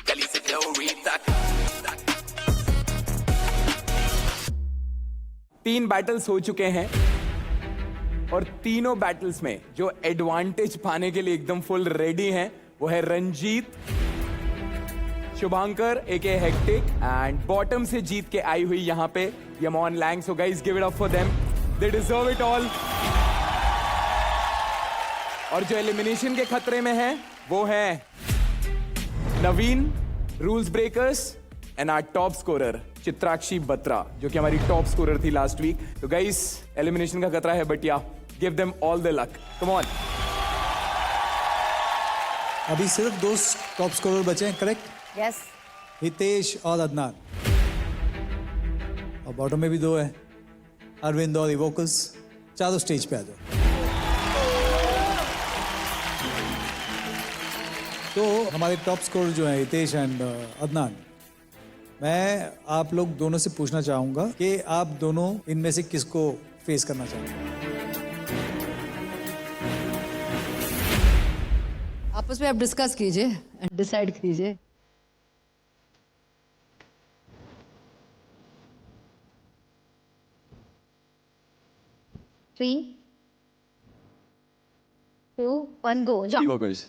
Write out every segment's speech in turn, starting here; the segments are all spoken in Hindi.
गली से ड्योरी तक। 3 बैटल्स हो चुके हैं और तीनों बैटल्स में जो एडवांटेज पाने के लिए एकदम फुल रेडी हैं वो है Ranjit, Shubhankar AK hectic and bottom से जीत के आई हुई यहां पे Yamon Lang. So guys give it up for them, they deserve it all. और जो एलिमिनेशन के खतरे में है वो है Naveen, rules breakers and our top scorer Chitrakshi Batra, जो कि हमारी टॉप स्कोरर थी लास्ट वीक। तो गाइस एलिमिनेशन का खतरा है, but ya give them all the luck, come on. अभी सिर्फ 2 टॉप स्कोरर बचे हैं, करेक्ट? यस। हितेश और अदनान, और बॉटम में भी 2 है, अरविंद और इवोकस। चारों स्टेज पे आ जाओ। तो हमारे टॉप स्कोरर जो हैं हितेश एंड अदनान, मैं आप लोग दोनों से पूछना चाहूंगा कि आप दोनों इनमें से किसको फेस करना चाहते हैं? आपस में आप डिस्कस कीजिए, डिसाइड कीजिए। Three, 2, 1, go. Jump. Evokers.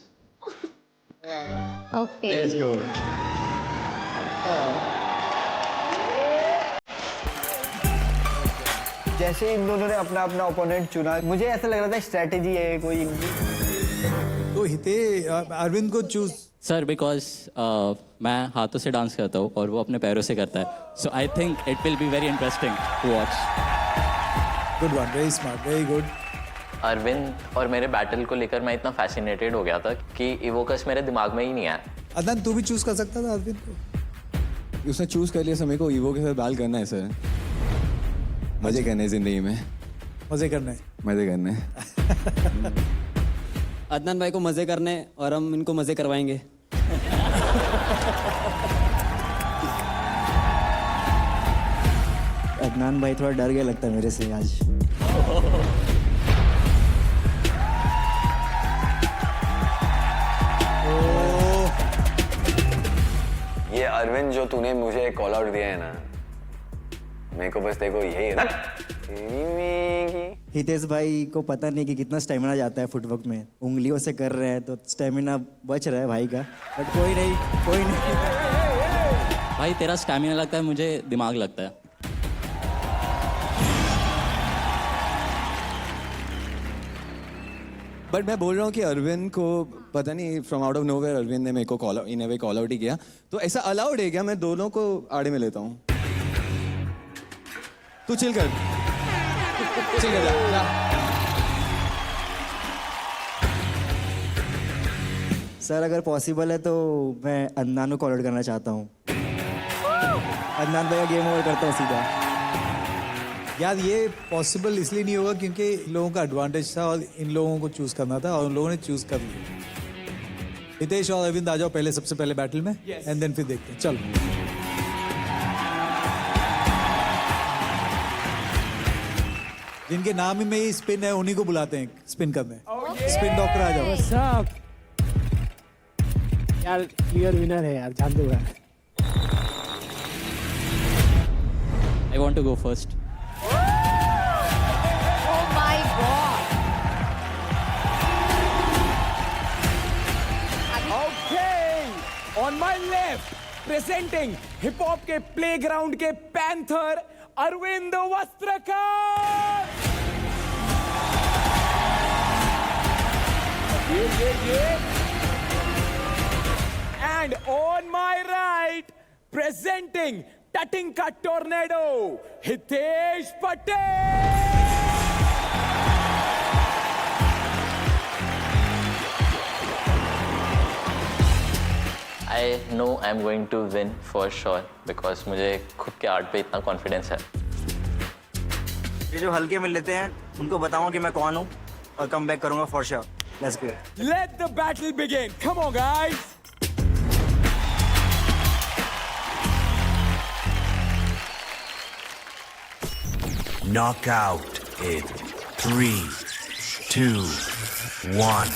Okay. Let's go. जैसे इन दोनों ने अपना अपना ओपोनेंट चुना, मुझे ऐसा लग रहा था स्ट्रेटेजी है कोई इनकी। तो अरविंद को चूज। सर बिकॉज मैं हाथों से डांस करता हूँ और वो अपने पैरों से करता है, so I think it will be very interesting to watch. Good one, very smart, very good. Arvind और मेरे बैटल को लेकर मैं इतना फैसिनेटेड हो गया था कि इवोकस मेरे दिमाग में ही नहीं आया। अदनान तू भी चूज कर सकता था अरविंद को। उसने चूज कर लिया, समय को ईवो के साथ बाल करना है सर। मजे करने हैं जिंदगी में, मजे करने। मजे करने हैं। अदनान भाई को मजे करने और हम इनको मजे करवाएंगे। अदनान भाई थोड़ा डर गया लगता है मेरे से आज। ये अरविंद जो तूने मुझे कॉल आउट दिया है ना, मेरे को बस देखो यही है। हितेश भाई को पता नहीं कि कितना स्टेमिना जाता है फुटवर्क में, उंगलियों से कर रहे हैं तो स्टेमिना बच रहा है भाई का, बट कोई नहीं, कोई नहीं। भाई तेरा स्टैमिना लगता है, मुझे दिमाग लगता है। बट मैं बोल रहा हूँ कि अरविंद को पता नहीं from out of nowhere Arvind ने मेरे को call in way call out ही किया, तो ऐसा अलाउड है क्या? मैं दोनों को आड़े में लेता हूँ। तू चिल कर, चिल कर जा। सर अगर पॉसिबल है तो मैं अदनान को कॉल आउट करना चाहता हूँ। अदनान भाई का गेम ओवर करता हूँ सीधा। यार ये पॉसिबल इसलिए नहीं होगा क्योंकि इन लोगों का एडवांटेज था और इन लोगों को चूज करना था और उन लोगों ने चूज कर लिया। हितेश और अरविंद आ जाओ पहले, सबसे पहले बैटल में, एंड देन फिर देखते हैं। चलो जिनके नाम में ही स्पिन है उन्हीं को बुलाते हैं स्पिन करने। स्पिन डॉक्टर आ जाओ। यार क्लियर विनर है यार, जान दो यार। I want to go first. Oh my God. Okay, on my left, presenting hip hop के प्लेग्राउंड के panther Arvind Vastrakar. And on my right, presenting Tatinka Tornado, Hitesh Patel. I know I am going to win for sure because मुझे खुद के आर्ट पे इतना कॉन्फिडेंस है। ये जो हल्के में लेते हैं उनको बताऊंगा कि मैं कौन हूँ और कम बैक करूंगा for sure. Let's go. Let the battle begin. Come on, guys. Knockout in 3, 2, 1.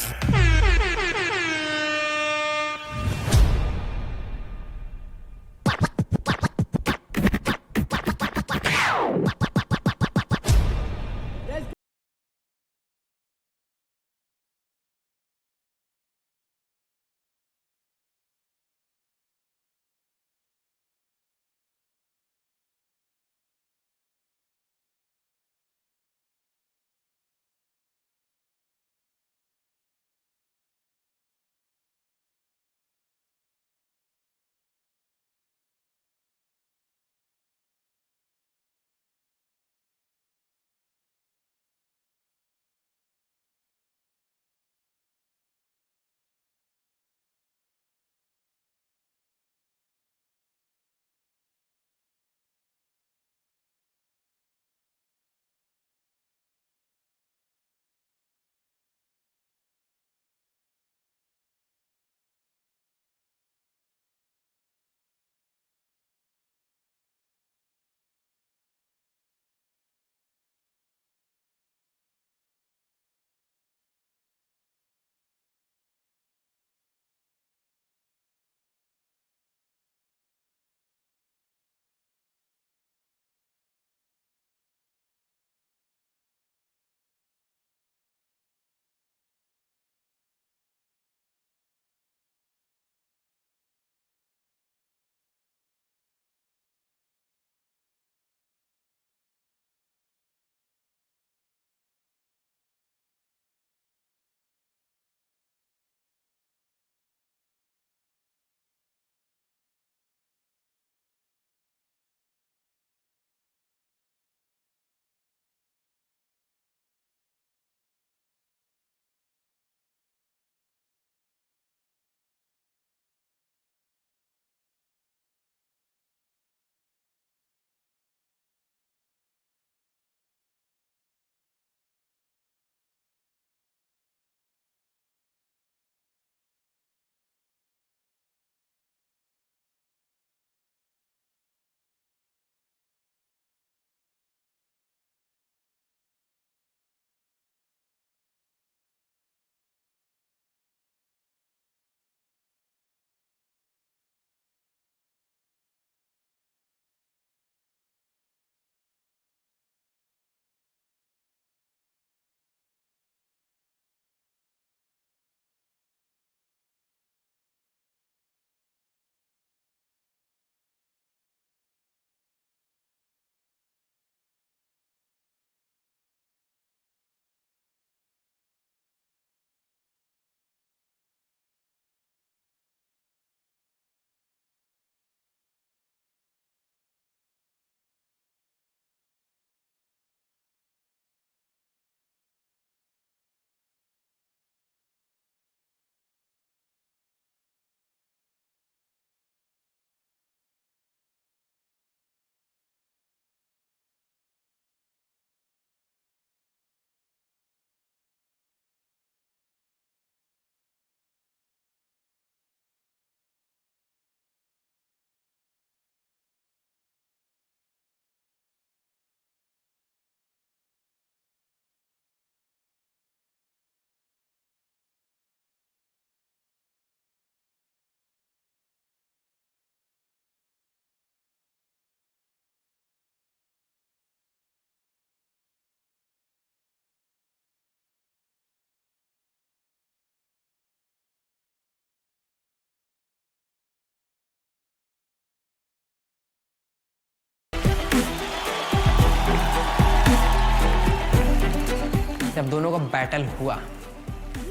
जब दोनों का बैटल हुआ,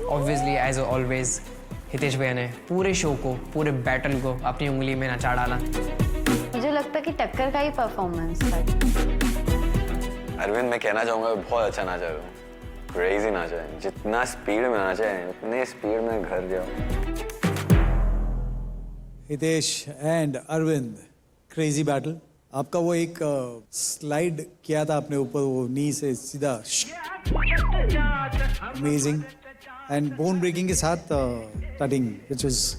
ऑब्वियसली एज ऑलवेज हितेश भैया ने पूरे शो को, पूरे बैटल को अपनी उंगली में नचा डाला। मुझे लगता है कि टक्कर का ही परफॉर्मेंस था। अरविंद, मैं कहना चाहूँगा बहुत अच्छा नाचा है, क्रेजी नाचा है। जितना स्पीड में नाचा है उतने स्पीड में घर गया। Hitesh and Arvind, crazy battle. आपका वो एक स्लाइड किया था आपने ऊपर, वो नी से सीधा, अमेजिंग, एंड बोन ब्रेकिंग के साथ tutting, which was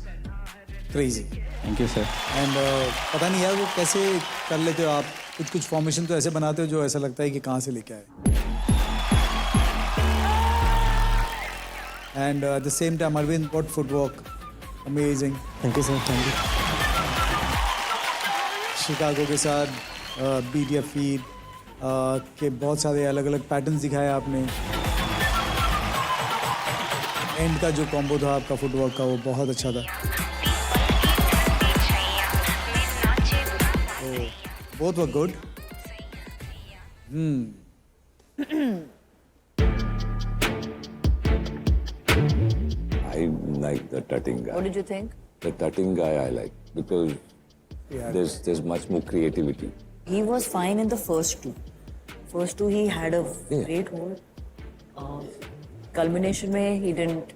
crazy. Thank you sir. And पता नहीं यार वो कैसे कर लेते हो आप, कुछ फॉर्मेशन तो ऐसे बनाते हो जो ऐसा लगता है कि कहाँ से लेके आए। And at the same time Arvind, what footwork, amazing. Thank you sir, thank you. Chicago के साथ बीट या फीड के बहुत सारे अलग अलग पैटर्न्स दिखाए आपने। एंड का जो कॉम्बो था आपका फुटवर्क का, वो बहुत अच्छा था। Both were good. I like the tutting guy. What did you think? The tutting guy I like because there's much more creativity. He was fine in the first two. First two he had a great hold. Culmination में he didn't.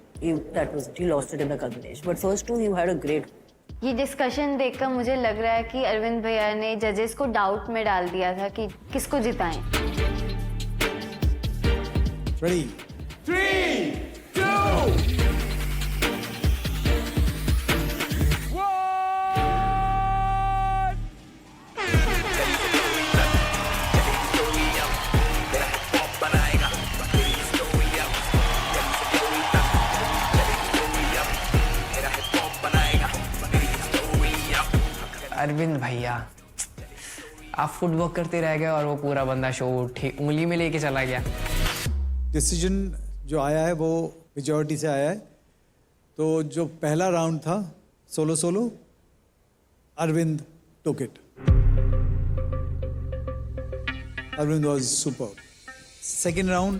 That was it. He lost it in the culmination. But first two he had a great. ये डिस्कशन देखकर मुझे लग रहा है कि अरविंद भैया ने जजेस को डाउट में डाल दिया था कि किसको जिताएं। Ready? 3, 2, 1. अरविंद भैया, आप फुटवर्क करते रह गए और वो पूरा बंदा शो ठीक उंगली में लेके चला गया। डिसीजन जो आया है वो मेजॉरिटी से आया है। तो जो पहला राउंड था solo, Arvind took it. Arvind was super. Second round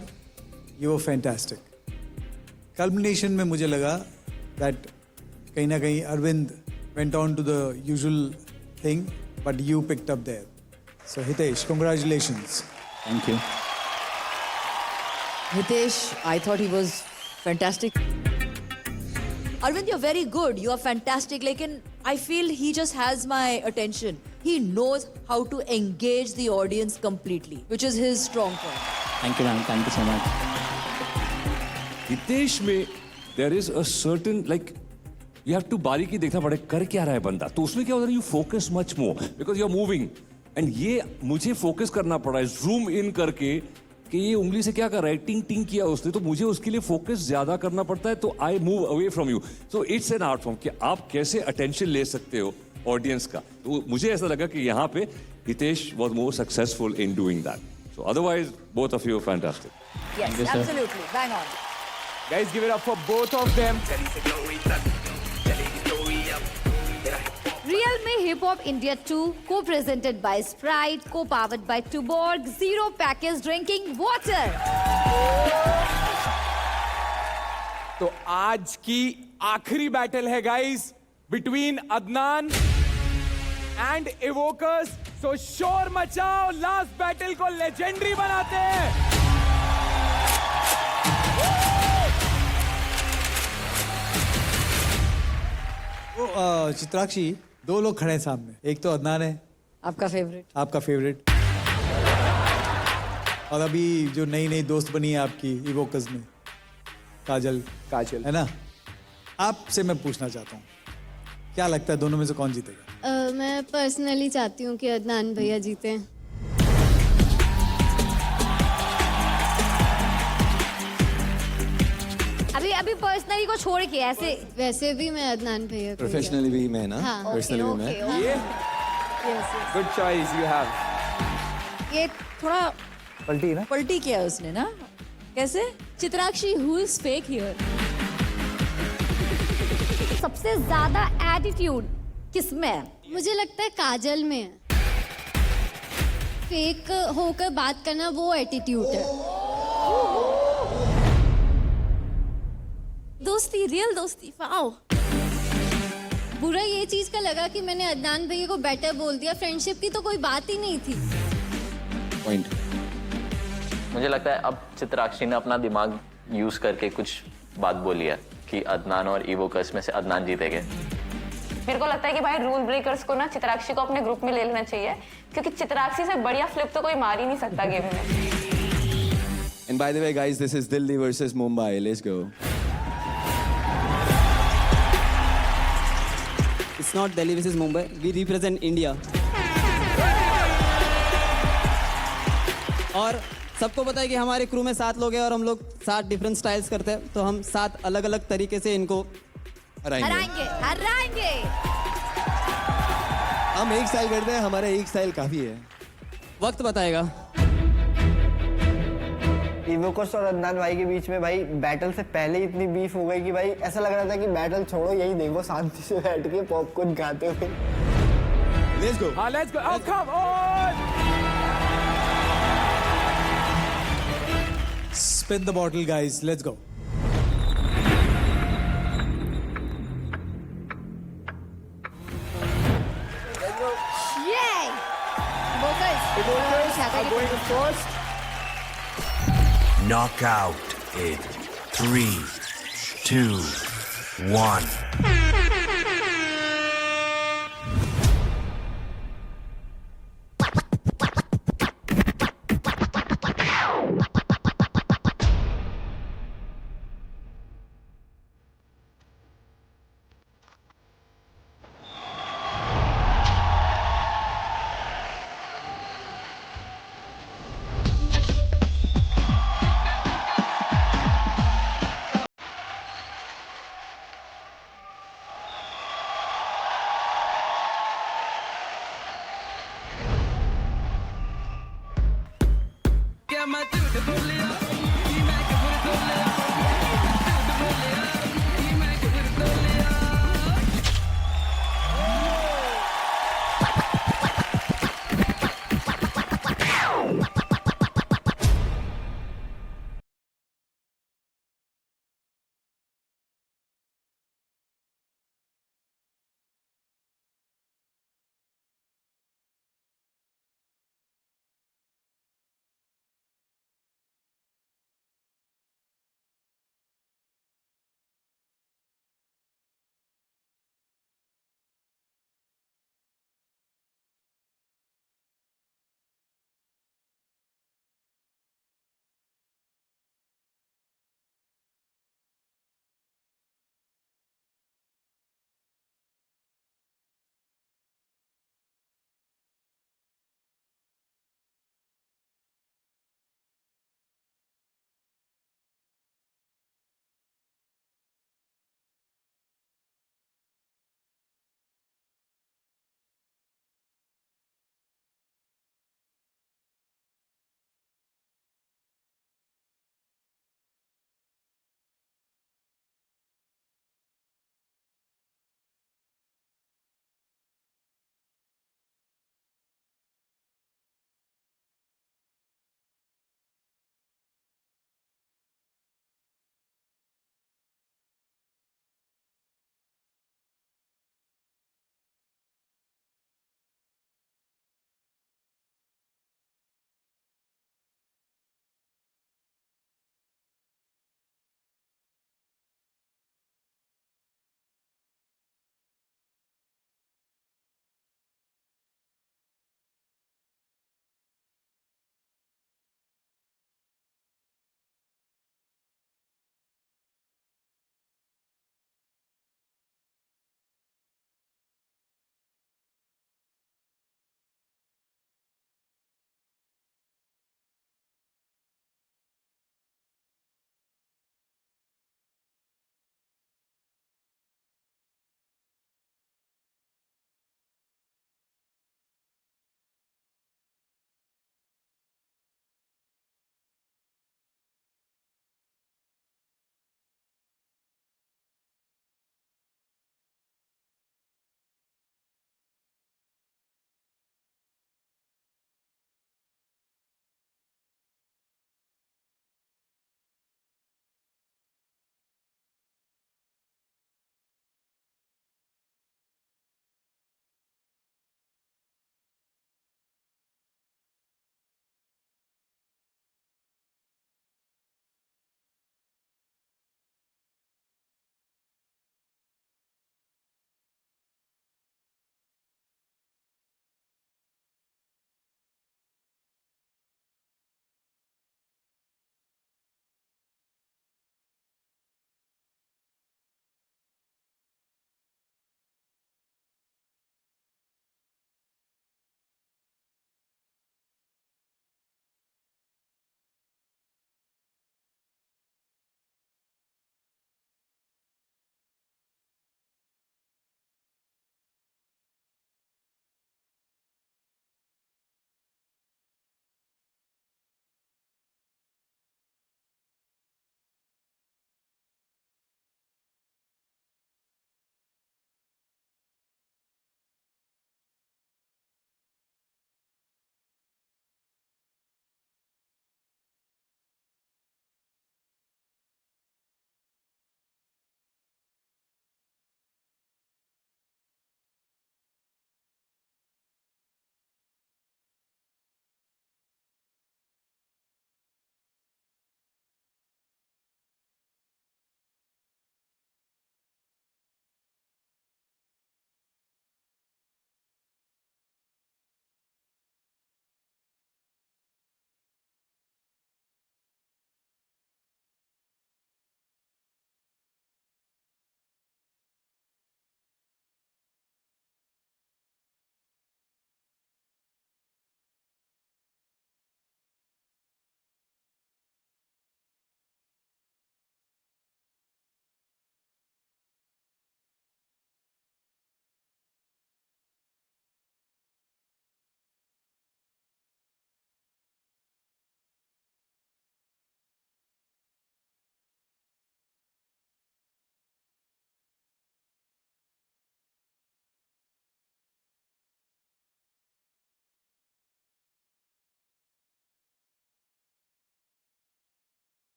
you were fantastic. Culmination में मुझे लगा दैट कहीं ना कहीं Arvind went on to the usual thing, but you picked up there. So Hitesh, congratulations. Thank you. Hitesh, I thought he was fantastic. Arvind, you're very good. You are fantastic. Lekin I feel he just has my attention. He knows how to engage the audience completely, which is his strong point. Thank you, ma'am. Thank you so much. Hitesh में there is a certain like you have to बारीकी देखना पड़े कर क्या रहा है बंदा, तो उसमें क्या होता है, you focus much more because you are moving, and ये मुझे फोकस करना पड़ा है जूम इन करके कि ये उंगली से क्या कर रहा है, टिंग टिंग किया उसने, तो मुझे उसके लिए फोकस ज्यादा करना पड़ता है, तो I move away from you. So it's an art form कि आप कैसे अटेंशन ले सकते हो ऑडियंस का। तो मुझे ऐसा लगा कि यहाँ पे Hitesh was more successful in doing that. So otherwise both of you fantastic. Yes, absolutely. Bang on. Guys, give it up for both of them. Real में hip hop India 2 co-presented by Sprite, co-powered by Tuborg, Zero Package Drinking Water. तो आज की आखिरी बैटल है गाइस बिटवीन अदनान एंड इवोकर्स। सो शोर मचाओ, लास्ट बैटल को लेजेंडरी बनाते हैं। चित्राक्षी, दो लोग खड़े हैं सामने, एक तो अदनान है आपका फेवरेट। आपका फेवरेट, और अभी जो नई नई दोस्त बनी है आपकी इवोकस में, काजल है ना। आपसे मैं पूछना चाहता हूँ, क्या लगता है दोनों में से कौन जीतेगा? मैं पर्सनली चाहती हूँ कि अदनान भैया जीते। अभी पर्सनली को छोड़ के ऐसे वैसे भी मैं अदनान भैया को प्रोफेशनली भी मैं ना, पर्सनली भी मैं। ये गुड चॉइस यू हैव। ये थोड़ा पलटी ना, पलटी किया उसने ना। कैसे? Chitrakshi, who is fake here? सबसे ज्यादा एटीट्यूड किसमें है? मुझे लगता है काजल में है। फेक होकर बात करना वो एटीट्यूड है। दोस्ती रियल दोस्ती वाओ। बुरा ये चीज का लगा कि मैंने अदनान भैया को बेटर बोल दिया, फ्रेंडशिप की तो कोई बात ही नहीं थी। पॉइंट। मुझे लगता है अब चित्राक्षी ने अपना दिमाग यूज करके कुछ बात बोली है कि अदनान और इवोकस में से अदनान जीतेंगे। मेरे को लगता है कि भाई रूल ब्रेकर्स को ना चित्राक्षी को अपने ग्रुप में ले लेना चाहिए, क्योंकि चित्राक्षी से बढ़िया फ्लिप तो कोई मार ही नहीं सकता गेम में। And by the way, guys, this is Delhi versus Mumbai. Let's go. It's not Delhi versus Mumbai. We represent India. और सबको पता है कि हमारे क्रू में 7 लोग हैं और हम लोग 7 डिफरेंट स्टाइल्स करते हैं, तो हम 7 अलग अलग तरीके से इनको हराएंगे हराएंगे। हम एक स्टाइल करते हैं, हमारा एक स्टाइल काफी है। वक्त बताएगा। इवोकस और अदनान भाई के बीच में भाई बैटल से पहले इतनी बीफ हो गई कि भाई ऐसा लग रहा था कि बैटल छोड़ो, यही देखो शांति से बैठ के पॉपकॉर्न खाते हुए। Let's go. हाँ, let's go. Oh, come on. Spin the bottle, guys. Let's go. Yay! Focus. are going first. Knockout in 3, 2, 1.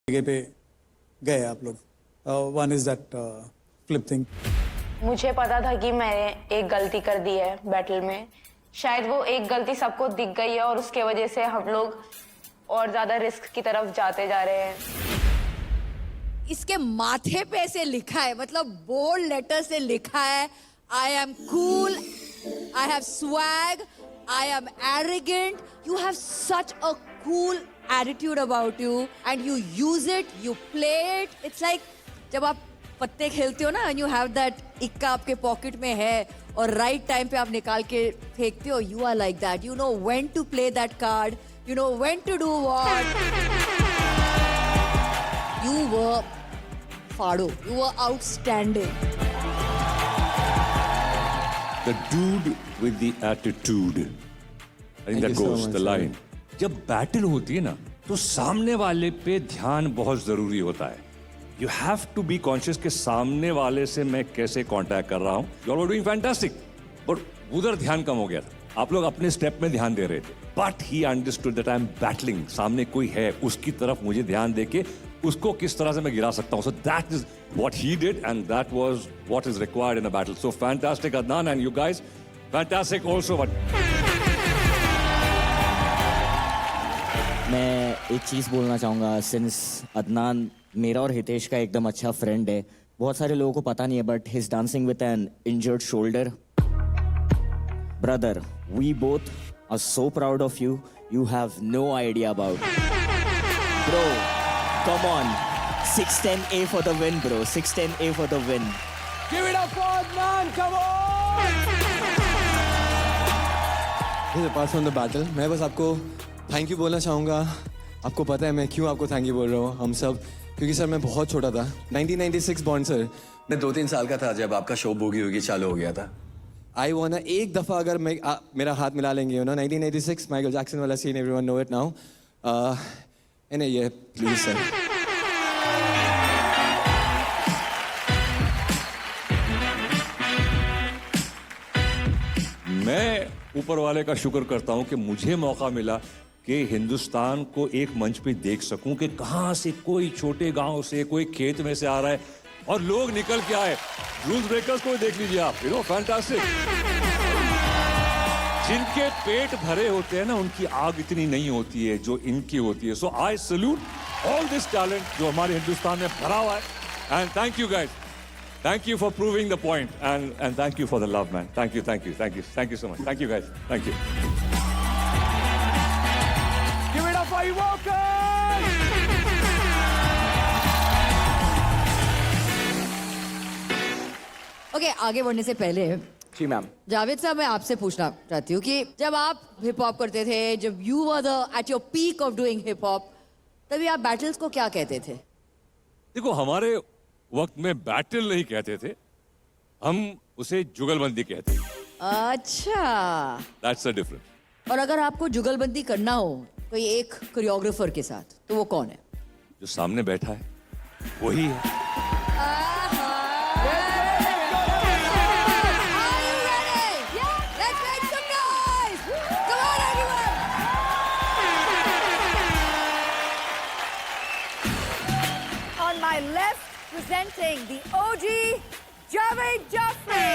जगह पे गए आप लोग. One is that flip thing. मुझे पता था कि मैंने एक गलती कर दी है बैटल में, शायद वो एक गलती सबको दिख गई है और उसके वजह से हम लोग और ज्यादा रिस्क की तरफ जाते जा रहे हैं. इसके माथे पे ऐसे लिखा है, मतलब बोल्ड लेटर से लिखा है, I am cool, I have swag, I am arrogant. You have such a cool attitude about you and you use it, you play it. It's like जब आप पत्ते खेलते हो ना, एंड यू हैव दैट इक्का आपके पॉकेट में है और राइट टाइम पे आप निकाल के फेंकते हो. You are like that. You know when to play that card, you know when to do what. You were फाड़ो, you were outstanding. The dude with the attitude. I think that goes the line. जब बैटल होती है ना, तो सामने वाले पे ध्यान बहुत जरूरी होता है. You have to be conscious कि सामने वाले से मैं कैसे कांटेक्ट कर रहा हूँ. You all were doing fantastic, but उधर ध्यान कम हो गया था. आप लोग अपने स्टेप में ध्यान दे रहे थे. But he understood that I'm battling. सामने कोई है, उसकी तरफ मुझे ध्यान दे के उसको किस तरह से मैं गिरा सकता हूँ. So that is what he did, and that was what is required in a battle. So fantastic, Adnan, and you guys, fantastic also. But मैं एक चीज़ बोलना चाहूँगा. सिंस अदनान मेरा और हितेश का एकदम अच्छा फ्रेंड है, बहुत सारे लोगों को पता नहीं है, but he is dancing with an injured shoulder. Brother, we both are so proud of you. You have no idea about. Bro, come on. 610A for the win, bro. 610A for the win. Give it up for Adnan, come on! Apart from the battle, मैं बस आपको थैंक यू बोलना चाहूँगा. आपको पता है मैं क्यों आपको थैंक यू बोल रहा हूँ. हम सब, क्योंकि सर मैं बहुत छोटा था. 1996 बॉर्न सर. मैं 2-3 साल का था जब आपका शो बूगी वूगी चालू हो गया था. आई वांट एक दफ़ा अगर मैं मेरा हाथ मिला लेंगे, यू नो, 1986 माइकल जैक्सन वाला scene, everyone know it now. नहीं ये प्लीज सर. मैं ऊपर वाले का शुक्र करता हूं कि मुझे मौका मिला कि हिंदुस्तान को एक मंच पे देख सकूं कि कहां से कोई छोटे गांव से, कोई खेत में से आ रहा है और लोग निकल के आए. रूल्स ब्रेकर्स को देख लीजिए आप, यू नो, फैंटास्टिक. जिनके पेट भरे होते हैं ना, उनकी आग इतनी नहीं होती है जो इनकी होती है. So I salute all this talent जो हमारे हिंदुस्तान में भरा हुआ है. And thank you guys. Thank you for proving the point, and thank you for the love, man. Thank you so much. Thank you, guys. Thank you. Give it up for Evoker! Okay, आगे बढ़ने से पहले जी मैम, जावेद साहब, मैं आपसे पूछना चाहती हूँ कि जब आप हिप हॉप करते थे, जब you were at your peak of doing hip hop, तभी आप बैटल्स को क्या कहते थे? देखो, हमारे वक्त में बैटल नहीं कहते थे, हम उसे जुगलबंदी कहते थे. अच्छा, That's the difference. और अगर आपको जुगलबंदी करना हो कोई एक कोरियोग्राफर के साथ, तो वो कौन है? जो सामने बैठा है वही है. On my left, presenting the OG, Javed Jaffrey.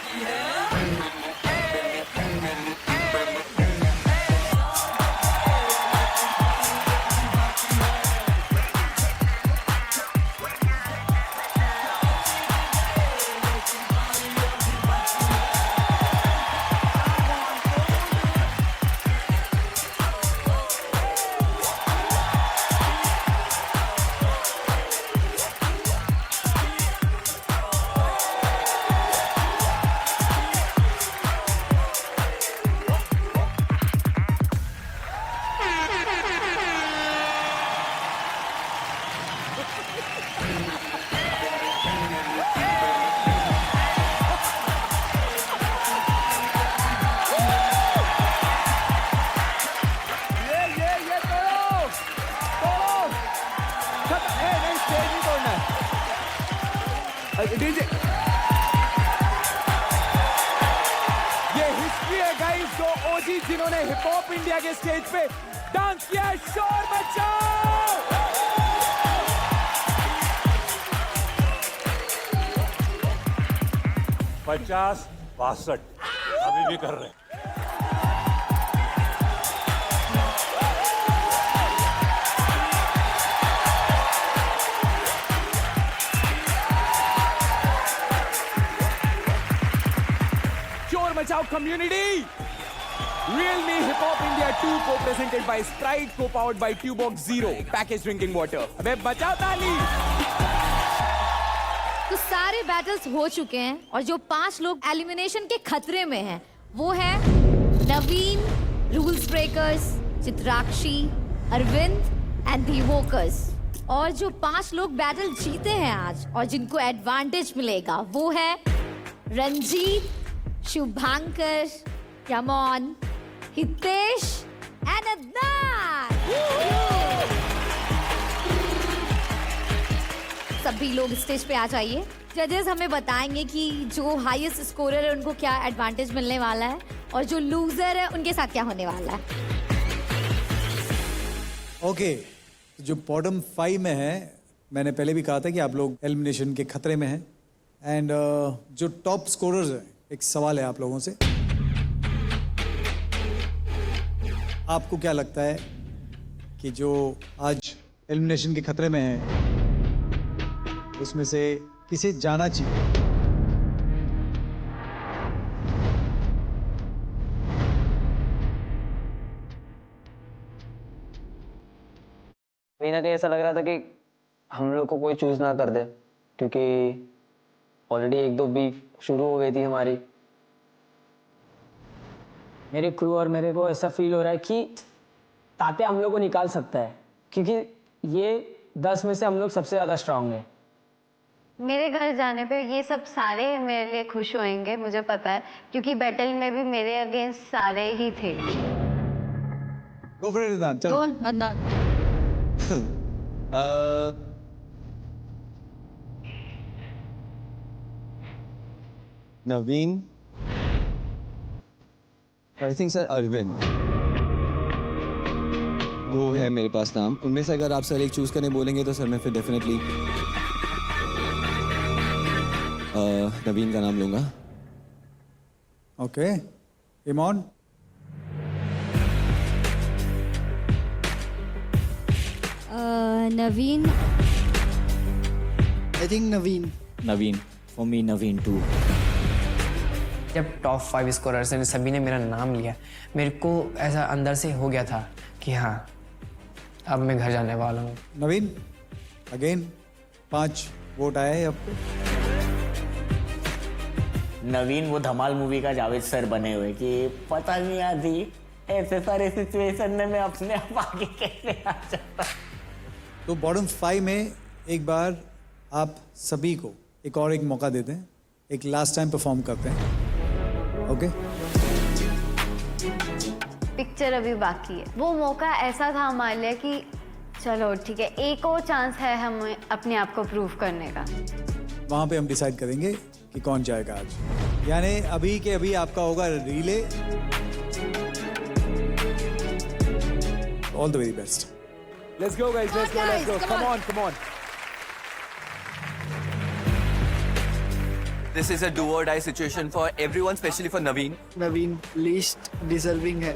ये तोड़ो नहीं स्टेज नहीं तोड़ना है डीजे ये हिस्ट्री है गाइस जो ओजी जिन्होंने हिप हॉप इंडिया के स्टेज पे डांस किया है शोर मचाओ 50-62 अभी भी कर रहे हैं शोर मचाओ community Real Me Hip Hop India 2 co-presented by Sprite, co-powered by Tubox Zero, packaged drinking water. अबे बचाओ ताली! तो सारे बैटल्स हो चुके हैं और जो 5 लोग एलिमिनेशन के खतरे में हैं वो है Naveen, rules breakers, Chitrakshi, Arvind and the walkers. और जो 5 लोग बैटल जीते हैं आज और जिनको एडवांटेज मिलेगा वो है रंजीत, शुभांकर, यमन, हितेश एंड अदनान। सभी लोग स्टेज पे आ जाइए। जजेस हमें बताएंगे कि जो हाईएस्ट स्कोरर है उनको क्या एडवांटेज मिलने वाला है और जो लूजर है उनके साथ क्या होने वाला है। ओके, जो बॉटम 5 में है, मैंने पहले भी कहा था कि आप लोग एलिमिनेशन के खतरे में हैं। एंड जो टॉप स्कोरर्स हैं, एक सवाल है आप लोगों से, आपको क्या लगता है कि जो आज एलिमिनेशन के खतरे में है उसमें से किसे जाना चाहिए? कहीं ना कहीं ऐसा लग रहा था कि हम लोग को कोई चूज ना कर दे, क्योंकि ऑलरेडी 1-2 बीफ शुरू हो गई थी हमारी। मेरे क्रू और मेरे को ऐसा फील हो रहा है कि ताते हम लोग को निकाल सकता है, क्योंकि ये 10 में से हम लोग सबसे ज़्यादा स्ट्रांग है। मेरे घर जाने पे ये सब सारे मेरे लिए खुश होंगे, मुझे पता है, क्योंकि बैटल में भी मेरे अगेंस्ट सारे ही थे। गो फॉर इट अदनान, चलो। नवीन, आई थिंक सर अरविंद, वो है मेरे पास नाम। उनमें से अगर आप सर एक चूज करने बोलेंगे तो सर मैं फिर डेफिनेटली नवीन का नाम लूंगा। Okay, Emon. Naveen. I think Naveen. Naveen, for me Naveen too. जब टॉप 5 स्कोरर्स ने सभी ने मेरा नाम लिया, मेरे को ऐसा अंदर से हो गया था कि हाँ अब मैं घर जाने वाला हूँ। नवीन, अगेन 5 वोट आए हैं आपको। नवीन वो धमाल मूवी का जावेद सर बने हुए कि पता नहीं आती ऐसे सारे सिचुएशन में मैं अपने आप आगे कैसे आ जाता। तो बॉटम 5 में एक बार आप सभी को एक मौका देते हैं, एक लास्ट टाइम परफॉर्म करते हैं। ओके, पिक्चर अभी बाकी है। वो मौका ऐसा था हमारे लिए कि चलो ठीक है, एक और चांस है हमें अपने आप को प्रूव करने का। वहां पे हम डिसाइड करेंगे कि कौन जाएगा आज। यानी अभी के अभी आपका होगा relay. All the very best. Let's go guys, let's go, let's go. Come on, come on. This is a do or die situation for everyone, especially for Naveen. Naveen least deserving है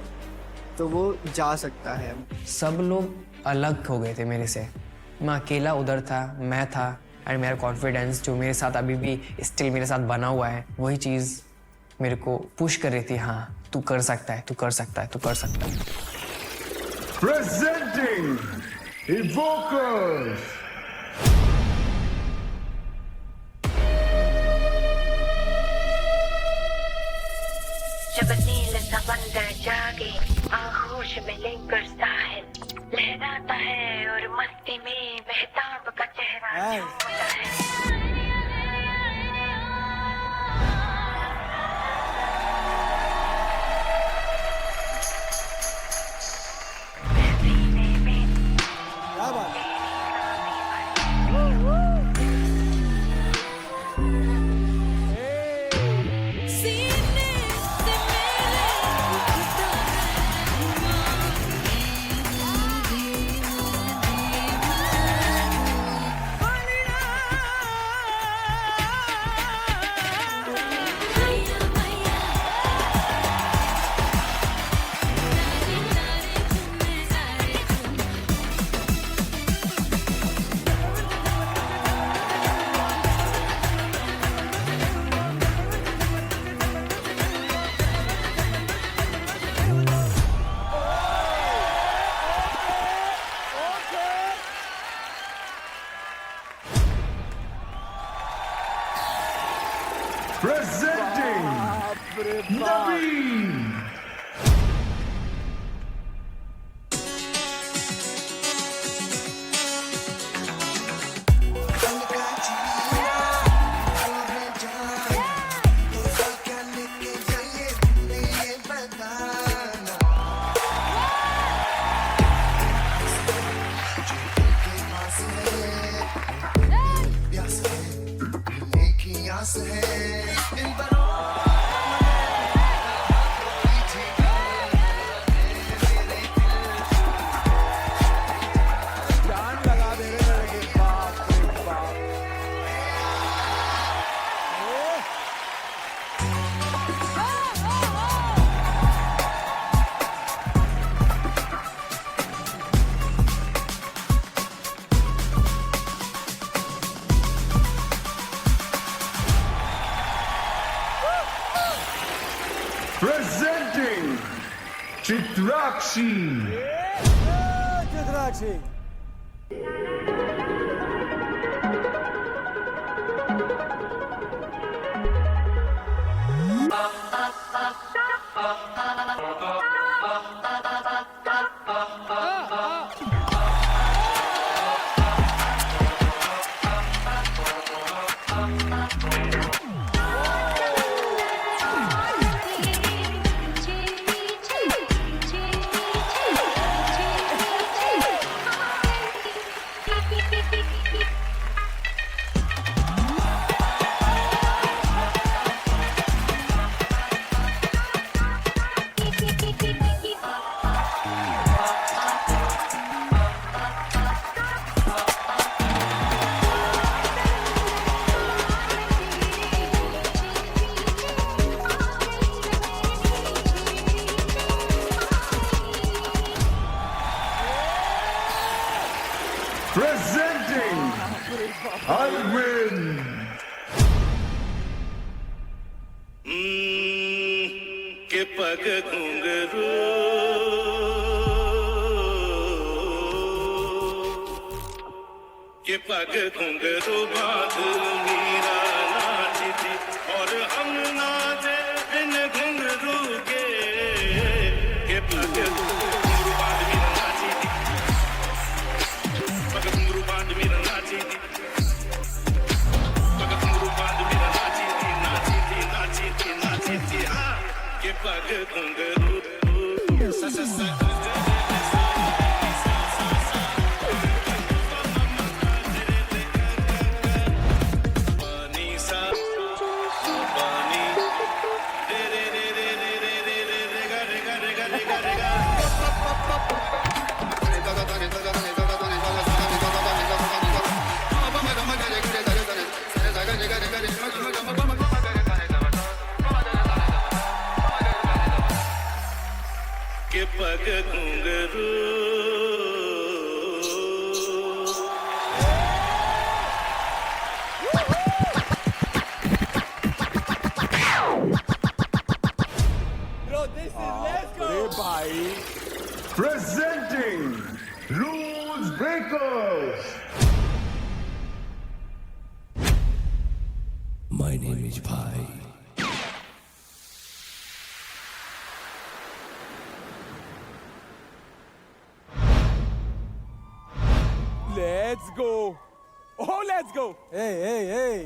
तो वो जा सकता है। सब लोग अलग हो गए थे मेरे से। मैं अकेला उधर था, मैं था, और मेरा कॉन्फिडेंस जो मेरे साथ अभी भी स्टिल मेरे साथ बना हुआ है, वही चीज़ मेरे को पुश कर रही थी। हाँ, तू कर सकता है, तू कर सकता है, तू कर सकता है। Presenting Evokers. जब नील समंदर जागे आगोश में लेकर साहिल लहराता है और मस्ती में बेहताब का चेहरा झूमता है। Presenting Naveen. Presenting Chitrakshi. Chitrakshi. Presenting Arvind. के पग घुंघरू के पग घुंघरू बांध मीरा नाची थी और हम नाचे इन घुंघरू के पग घुंघरू बांध मीरा नाची थी पग घुंघरू बांध मीरा नाची थी पग घुंघरू बांध मीरा नाची थी नाची थी नाची थी नाची थी हाँ के पग घुंघरू सा सा सा Presenting घुंघरू Presenting Rules Breakers. My name is Pai. Let's go. Oh, let's go. Hey, hey, hey.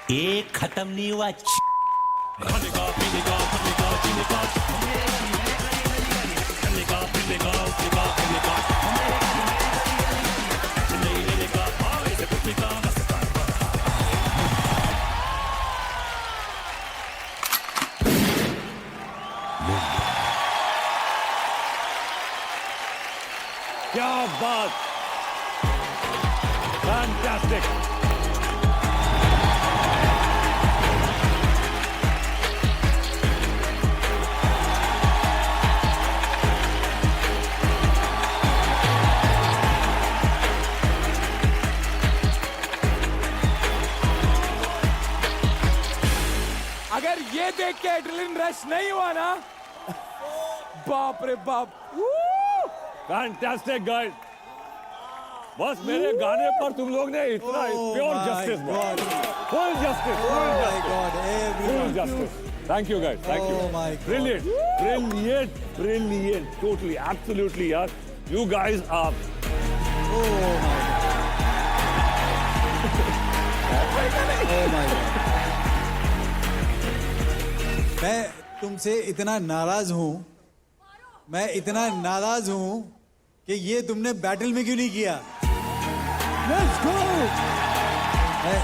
एक खत्म नहीं हुआ क्या बात, फैंटास्टिक। अगर ये देख के एड्रेनलिन रश नहीं हुआ ना, बाप रे बाप। फैंटास्टिक गाइस, बस मेरे गाने पर तुम लोग ने इतना pure justice, full justice, full justice. Thank you guys, thank you, brilliant, brilliant, brilliant, totally, absolutely यार, यू गाइस आर मैं तुमसे इतना नाराज हूं, मैं इतना नाराज हूं कि ये तुमने बैटल में क्यों नहीं किया। Let's go! मैं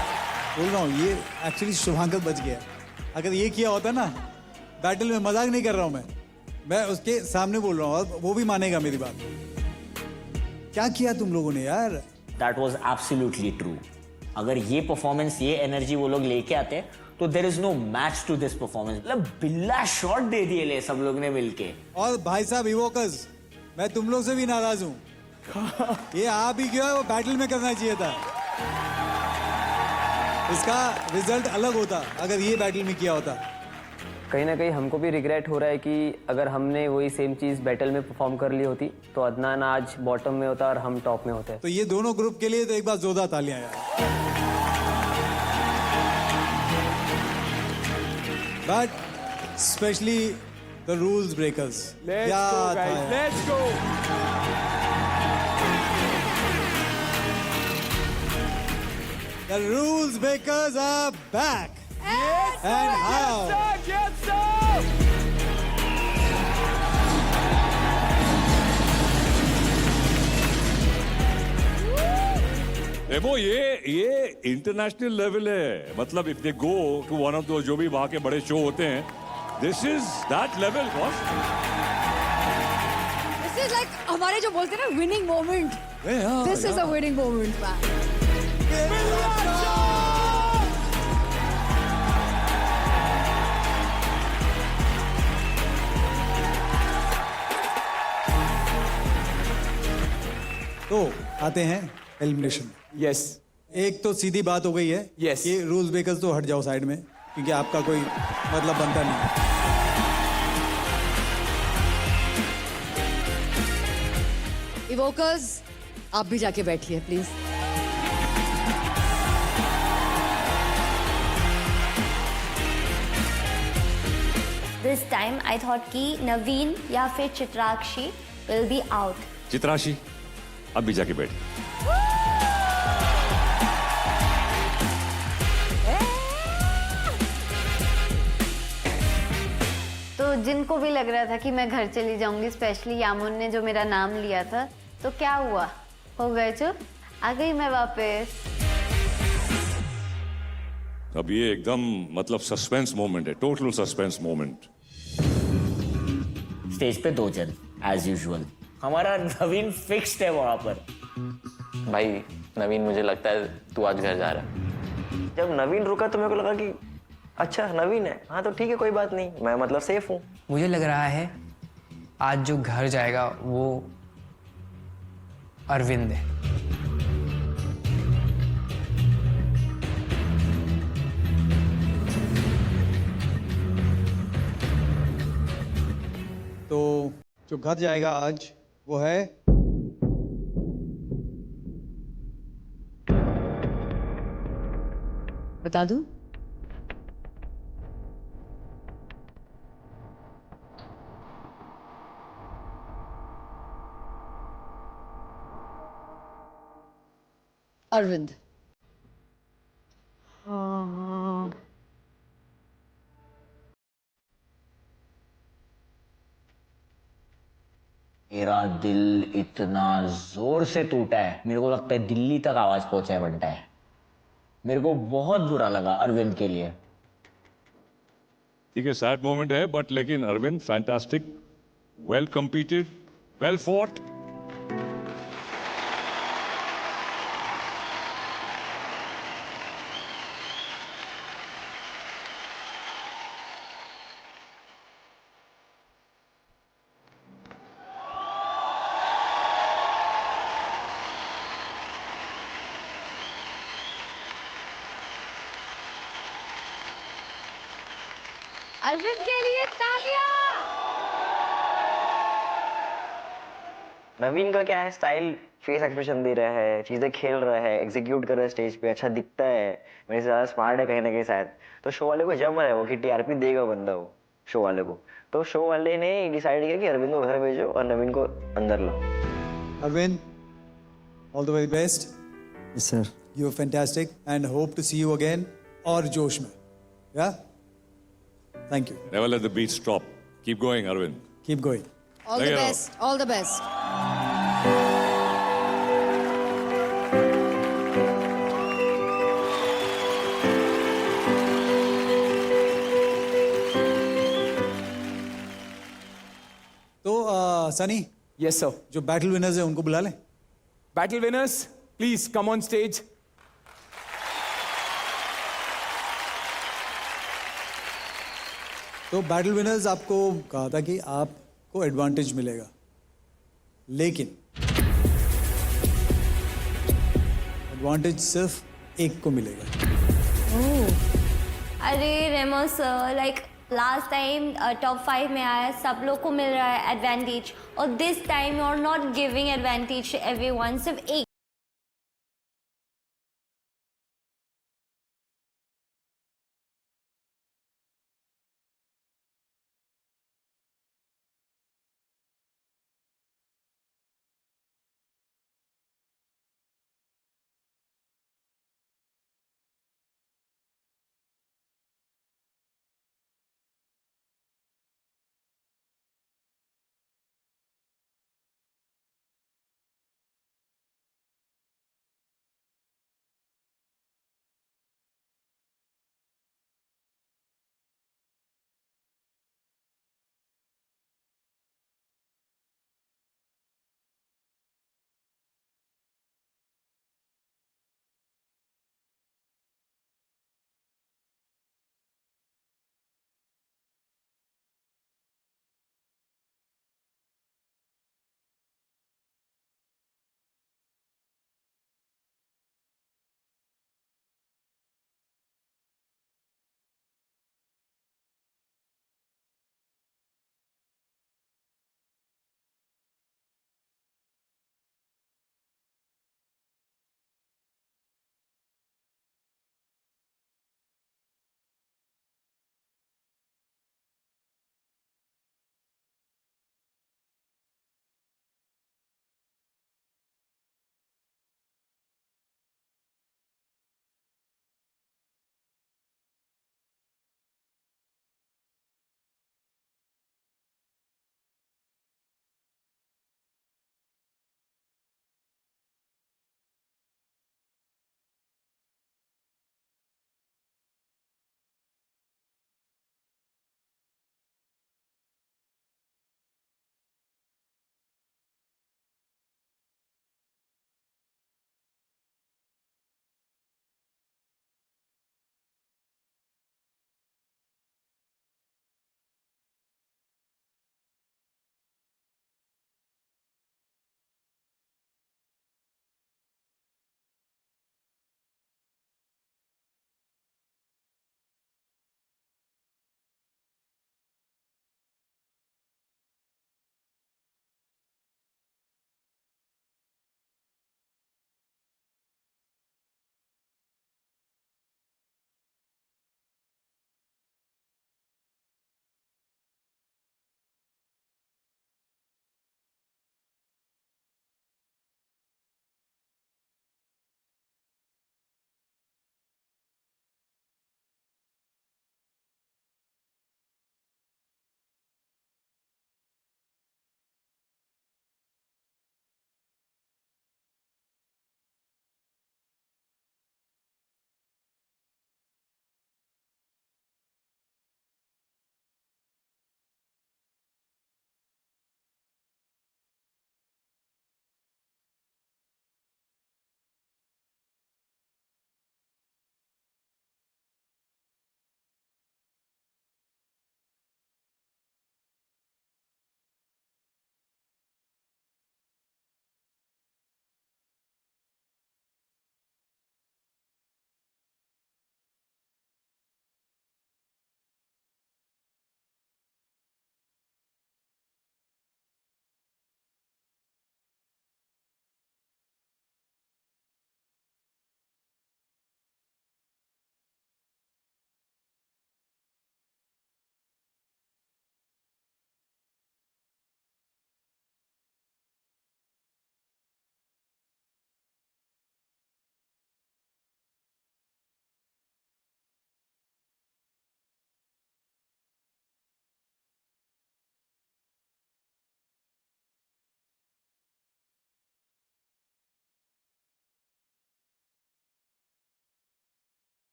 बोल रहा हूँ, ये एक्चुअली शुभांकर बच गया। अगर ये किया होता ना बैटल में, मजाक नहीं कर रहा हूँ मैं उसके सामने बोल रहा हूँ और वो भी मानेगा मेरी बात। क्या किया तुम लोगों ने यार। That was absolutely true. अगर ये परफॉर्मेंस, ये एनर्जी वो लोग लेके आते तो there is no match to this performance. मतलब बिल्ला शॉट दे दिए ले सब लोग ने मिलके। और भाई साहब इवोकर्स, मैं तुम लोग से भी नाराज हूँ। ये आप ही क्यों है, वो बैटल में करना चाहिए था। इसका रिजल्ट अलग होता अगर ये बैटल में किया होता। कहीं ना कहीं हमको भी रिग्रेट हो रहा है कि अगर हमने वही सेम चीज बैटल में परफॉर्म कर ली होती तो अदनान आज बॉटम में होता और हम टॉप में होते। तो ये दोनों ग्रुप के लिए तो एक बार जोरदार तालियां यार। But especially the rules breakers. Let's go, guys. Let's go. The rules breakers are back. Yes, and sir, how? Yes, sir. Yes, sir. देखो ये इंटरनेशनल लेवल है। मतलब if they go to one of जो भी वहां के बड़े शो होते हैं, this is that level boss. This is like हमारे जो बोलते हैं ना winning moment. This is a winning moment man. तो आते हैं एलिमिनेशन। यस, एक तो सीधी बात हो गई है yes. कि रूल्स ब्रेकर्स तो हट जाओ साइड में, क्योंकि आपका कोई मतलब बनता नहीं। इवोकर्स आप भी जाके बैठिए please. This time I thought कि नवीन या फिर Chitrakshi will be out. Chitrakshi अब भी जाके बैठ. तो जिनको भी लग रहा था कि मैं घर चली जाऊंगी, स्पेशली यामुन ने जो मेरा नाम लिया था, तो क्या हुआ, हो गए चुप, आ गई मैं वापस. अब ये एकदम मतलब सस्पेंस मोमेंट है, टोटल सस्पेंस मोमेंट. स्टेज पे 2 जन एज यूजुअल. हमारा नवीन फिक्स्ड है वहां पर. भाई नवीन, मुझे लगता है तू आज घर जा रहा है. जब नवीन रुका तो मेरे को लगा कि अच्छा नवीन है, हाँ तो ठीक है कोई बात नहीं, मैं मतलब सेफ हूँ. मुझे लग रहा है आज जो घर जाएगा वो अरविंद है. तो जो घर जाएगा आज वो है बता दूं? अरविंद. मेरा दिल इतना जोर से टूटा है, मेरे को लगता है दिल्ली तक आवाज पहुंचा है बनता है. मेरे को बहुत बुरा लगा अरविंद के लिए. ठीक है, सैड मोमेंट है, बट लेकिन Arvind fantastic, well competed, well fought. Arvind के लिए तालियां. नवीन का क्या है स्टाइल, फेस एक्सप्रेशन दे रहा है, चीजें खेल रहा है, एग्जीक्यूट कर रहा है स्टेज पे, अच्छा दिखता है, मेरे से ज्यादा स्मार्ट है कहीं ना कहीं शायद. तो शो वाले को जम रहा है वो कि टीआरपी देगा बंदा वो शो वाले को. तो शो वाले ने डिसाइड किया कि अरविंद को घर भेजो और नवीन को अंदर लाओ. Arvind, all the very best. Yes sir. You are fantastic and hope to see you again और जोश में. Yeah thank you. Never let the beat stop. Keep going, Arvind. Keep going. All the best. All the best. तो सनी. Yes sir. जो बैटल विनर्स है उनको बुला लें. Battle winners please come on stage. तो बैटल विनर्स, आपको कहा था कि आपको एडवांटेज मिलेगा, लेकिन एडवांटेज सिर्फ एक को मिलेगा. अरे Remo sir, like last time top 5 में आया, सब लोग को मिल रहा है एडवांटेज, और this time you are not giving advantage to everyone, सिर्फ एक.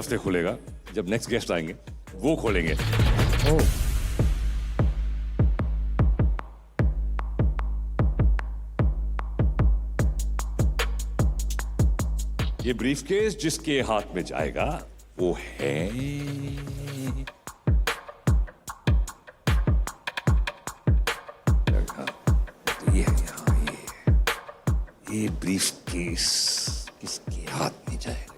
हफ्ते खुलेगा जब नेक्स्ट गेस्ट आएंगे वो खोलेंगे। ये ब्रीफकेस जिसके हाथ में जाएगा वो है ये यहाँ ये ब्रीफकेस किसके हाथ में जाएगा?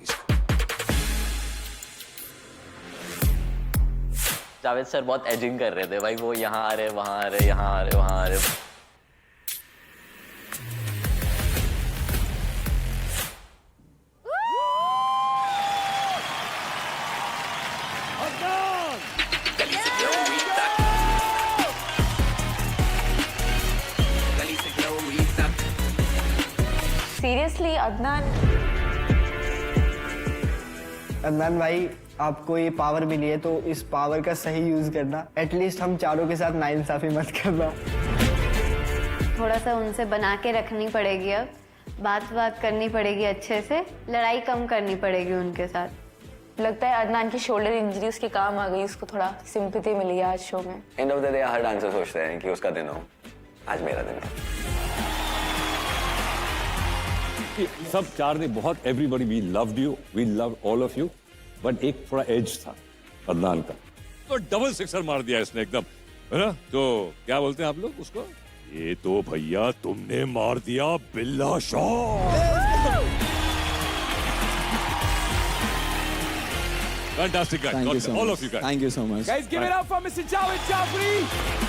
जावेद सर बहुत एजिंग कर रहे थे भाई, वो यहाँ आ रहे वहां आ रहे यहाँ आ रहे वहां आ रहे। सीरियसली अदनान भाई, आपको ये पावर मिली है तो इस पावर का सही यूज करना। एटलीस्ट हम चारों के साथ नाइंसाफी मत करना। थोड़ा सा उनसे बना के रखनी पड़ेगी, अब बात करनी पड़ेगी अच्छे से, लड़ाई कम करनी पड़ेगी उनके साथ। लगता है अदनान की शोल्डर इंजरी उसके काम आ गई, उसको थोड़ा सिंपैथी मिली है आज शो में। End of the day her dancer सोचते हैं कि उसका दिन हो, आज मेरा दिन था। सब चार ने बहुत, everybody we loved you, we love all of you, but एक थोड़ा एज था अदनान का, तो डबल सिक्सर मार दिया इसने एकदम, है ना? तो क्या बोलते हैं आप लोग उसको? ये तो भैया तुमने मार दिया बिल्ला shot. Fantastic guys. Thank you so all much. of you guys. Thank you so much. Guys, give it up for Mr. Javed Jafri.